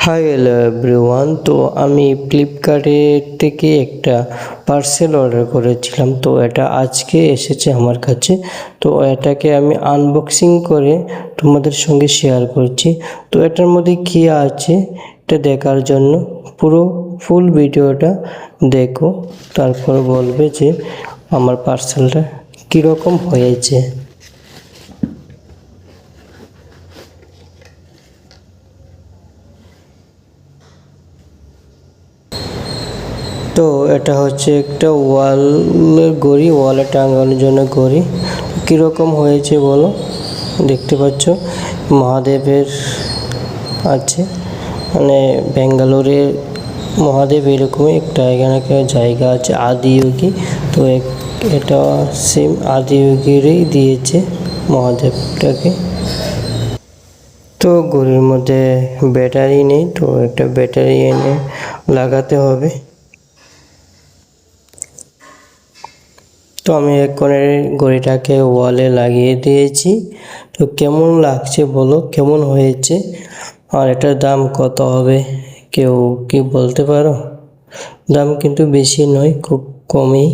Hi hello everyone. তো আমি ফ্লিপকার্টে থেকে একটা পার্সেল অর্ডার করেছিলাম। তো এটা আজকে এসেছে আমার কাছে। তো এটাকে আমি আনবক্সিং করে তোমাদের সঙ্গে শেয়ার করছি। তো এটার মধ্যে কী আছে এটা দেখার জন্য পুরো ফুল ভিডিওটা দেখো, তারপর বলবে যে আমার পার্সেলটা কীরকম হয়েছে। তো এটা হচ্ছে একটা ঘড়ি, ওয়ালে টাঙানোর জন্য ঘড়ি। কীরকম হয়েছে বলো, দেখতে পাচ্ছ মহাদেবের আছে, মানে ব্যাঙ্গালোরের মহাদেব এরকমই একটা এখানে একটা জায়গা আছে আদিযোগী। তো এটা সেম আদিযোগীরই দিয়েছে মহাদেবটাকে। তো ঘড়ির মধ্যে ব্যাটারি নেই, তো একটা ব্যাটারি এনে লাগাতে হবে। তো আমি এক্ষণে ঘড়িটাকে ওয়ালে লাগিয়ে দিয়েছি। তো কেমন লাগছে বলো, কেমন হয়েছে, আর এটার দাম কত হবে কেউ কি বলতে পারো? দাম কিন্তু বেশি নয়, খুব কমই।